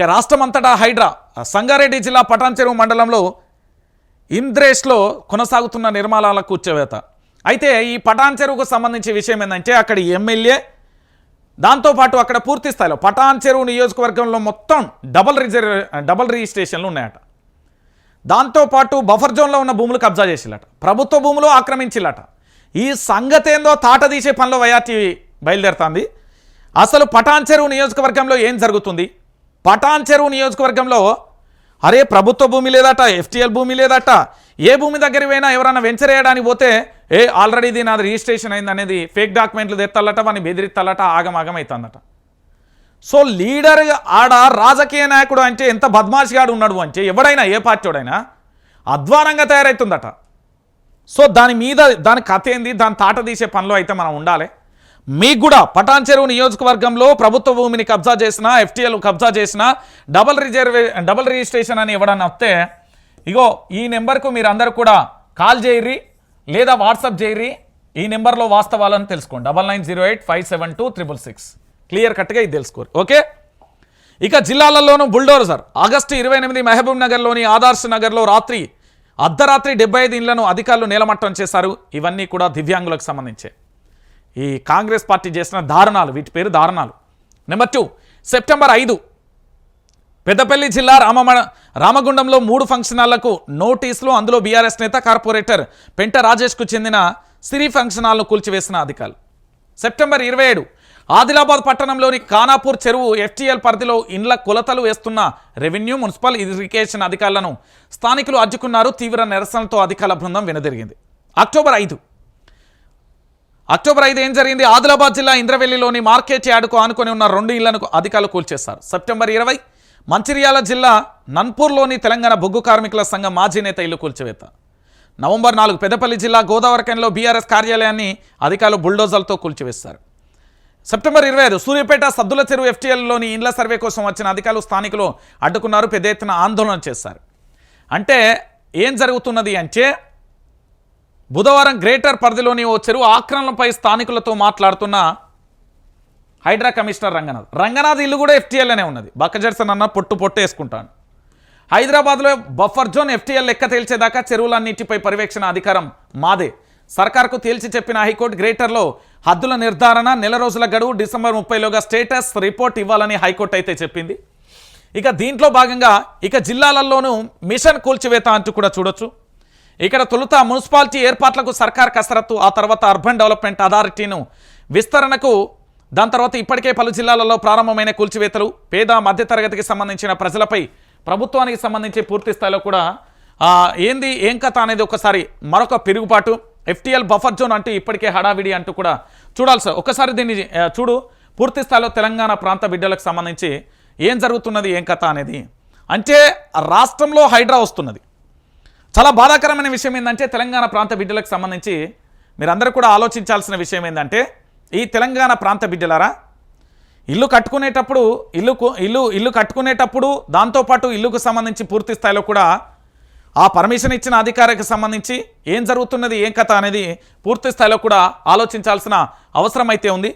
రాష్ట్రమంతటా హైడ్రా సంగారెడ్డి జిల్లా పటాన్చెరు మండలంలో ఇంద్రేష్లో కొనసాగుతున్న నిర్మాణాల కూర్చోవేత. అయితే ఈ పటాన్చెరుకు సంబంధించి విషయం ఏంటంటే అక్కడ ఎమ్మెల్యే దాంతోపాటు అక్కడ పూర్తి స్థాయిలో పటాన్చెరు నియోజకవర్గంలో మొత్తం డబల్ రిజిస్ట్రేషన్లు ఉన్నాయట. దాంతోపాటు బఫర్ జోన్లో ఉన్న భూములు కబ్జా చేసిల్లట, ప్రభుత్వ భూములు ఆక్రమించిల్లట. ఈ సంగతి ఏందో తాట తీసే పనిలో వైఆర్టీ బయలుదేరుతుంది. అసలు పటాన్చెరు నియోజకవర్గంలో ఏం జరుగుతుంది? పటాన్చెరు నియోజకవర్గంలో అరే ప్రభుత్వ భూమి లేదట, ఎఫ్టీఎల్ భూమి లేదట. ఏ భూమి దగ్గరికి పోయినా ఎవరైనా వెంచర్ వేయడానికి పోతే ఆల్రెడీ ఇది నాది రిజిస్ట్రేషన్ అయింది అనేది ఫేక్ డాక్యుమెంట్లు తెత్తాలట, వాడిని బెదిరిస్తాలట, ఆగమాగం అవుతుందట. సో లీడర్ ఆడ రాజకీయ నాయకుడు అంటే ఎంత బద్మాషిగాడు ఉన్నాడు అంటే ఎవడైనా ఏ పార్టీడైనా అధ్వానంగా తయారవుతుందట. సో దాని కథ ఏంది, దాని తాట తీసే పనిలో అయితే మనం ఉండాలి. మీకు కూడా పటాన్చెరు నియోజకవర్గంలో ప్రభుత్వ భూమిని కబ్జా చేసిన, ఎఫ్టీఎల్ కబ్జా చేసిన, డబల్ రిజిస్ట్రేషన్ అని ఎవడన్నా వస్తే ఇగో ఈ నెంబర్కు మీరు అందరు కూడా కాల్ చేయరి లేదా వాట్సాప్ చేయరి. ఈ నెంబర్లో వాస్తవాలను తెలుసుకోండి. 9908572666 క్లియర్ కట్గా ఇది తెలుసుకోరు. ఓకే, ఇక జిల్లాలలోనూ బుల్డోజర్. ఆగస్టు 28 మహబూబ్ నగర్లోని ఆదర్శ్ నగర్లో అర్ధరాత్రి 75 ఇళ్లను అధికారులు నేలమట్టం చేశారు. ఇవన్నీ కూడా దివ్యాంగులకు సంబంధించే. ఈ కాంగ్రెస్ పార్టీ చేసిన దారుణాలు, వీటి పేరు దారుణాలు. నెంబర్ 2, సెప్టెంబర్ 5 పెద్దపల్లి జిల్లా రామగుండంలో 3 ఫంక్షన్ హాళ్లకు నోటీసులు. అందులో బీఆర్ఎస్ నేత కార్పొరేటర్ పెంట రాజేష్కు చెందిన సిరి ఫంక్షన్ హాల్ను కూల్చివేసిన అధికారులు. సెప్టెంబర్ 27 ఆదిలాబాద్ పట్టణంలోని ఖానాపూర్ చెరువు ఎఫ్టీఎల్ పరిధిలో ఇండ్ల కొలతలు వేస్తున్న రెవెన్యూ, మున్సిపల్, ఇరిగేషన్ అధికారులను స్థానికులు అడ్డుకున్నారు. తీవ్ర నిరసనలతో అధికారుల బృందం వెనుదిరిగింది. అక్టోబర్ 5 ఏం జరిగింది? ఆదిలాబాద్ జిల్లా ఇంద్రవెల్లిలోని మార్కెట్ యార్డుకు ఆనుకొని ఉన్న 2 ఇళ్లను అధికారులు కూల్చేశారు. సెప్టెంబర్ 20 మంచిర్యాల జిల్లా నన్పూర్లోని తెలంగాణ బొగ్గు కార్మికుల సంఘం మాజీ నేత ఇల్లు కూల్చివేత. నవంబర్ 4 పెద్దపల్లి జిల్లా గోదావరిఖనిలో బీఆర్ఎస్ కార్యాలయాన్ని అధికారులు బుల్డోజర్లతో కూల్చివేశారు. సెప్టెంబర్ 25 సూర్యాపేట సద్దుల చెరువు ఎఫ్టీఎల్లోని ఇండ్ల సర్వే కోసం వచ్చిన అధికారులు స్థానికులు అడ్డుకున్నారు. పెద్ద ఎత్తున ఆందోళన చేశారు. అంటే ఏం జరుగుతున్నది అంటే బుధవారం గ్రేటర్ పరిధిలోని ఓ చెరువు ఆక్రమణపై స్థానికులతో మాట్లాడుతున్న హైడ్రా కమిషనర్ రంగనాథ్ ఇల్లు కూడా ఎఫ్టీఎల్లోనే ఉన్నది. బక్కజర్సన్ అన్న పొట్టు వేసుకుంటాను. హైదరాబాద్లో బఫర్ జోన్ ఎఫ్టీఎల్ లెక్క తేల్చేదాకా చెరువులన్నింటిపై పర్యవేక్షణ అధికారం మాదే. సర్కార్కు తేల్చి చెప్పిన హైకోర్టు గ్రేటర్లో హద్దుల నిర్ధారణ, నెల రోజుల గడువు, డిసెంబర్ 30లోగా స్టేటస్ రిపోర్ట్ ఇవ్వాలని హైకోర్టు అయితే చెప్పింది. ఇక దీంట్లో భాగంగా ఇక జిల్లాలలోనూ మిషన్ కూల్చివేత అంటూ కూడా చూడొచ్చు. ఇక్కడ తొలుత మున్సిపాలిటీ ఏర్పాట్లకు సర్కార్ కసరత్తు, ఆ తర్వాత అర్బన్ డెవలప్మెంట్ అథారిటీను విస్తరణకు, దాని తర్వాత ఇప్పటికే పలు జిల్లాలలో ప్రారంభమైన కూల్చివేతలు, పేద మధ్యతరగతికి సంబంధించిన ప్రజలపై ప్రభుత్వానికి సంబంధించి పూర్తి స్థాయిలో కూడా ఏం కథ అనేది ఒకసారి మరొక పెరుగుబాటు. ఎఫ్టీఎల్ బఫర్ జోన్ అంటే ఇప్పటికే హడావిడి అంటూ కూడా చూడాలి సార్. ఒకసారి దీన్ని చూడు, పూర్తి స్థాయిలో తెలంగాణ ప్రాంత బిడ్డలకు సంబంధించి ఏం జరుగుతున్నది, ఏం కథ అనేది. అంటే రాష్ట్రంలో హైడ్రా వస్తున్నది. చాలా బాధాకరమైన విషయం ఏంటంటే తెలంగాణ ప్రాంత బిడ్డలకు సంబంధించి మీరందరూ కూడా ఆలోచించాల్సిన విషయం ఏంటంటే ఈ తెలంగాణ ప్రాంత బిడ్డలారా ఇల్లు కట్టుకునేటప్పుడు దాంతోపాటు ఇల్లుకు సంబంధించి పూర్తి స్థాయిలో కూడా ఆ పర్మిషన్ ఇచ్చిన అధికారికి సంబంధించి ఏం జరుగుతున్నది, ఏం కథ అనేది పూర్తి స్థాయిలో కూడా ఆలోచించాల్సిన అవసరం అయితే ఉంది.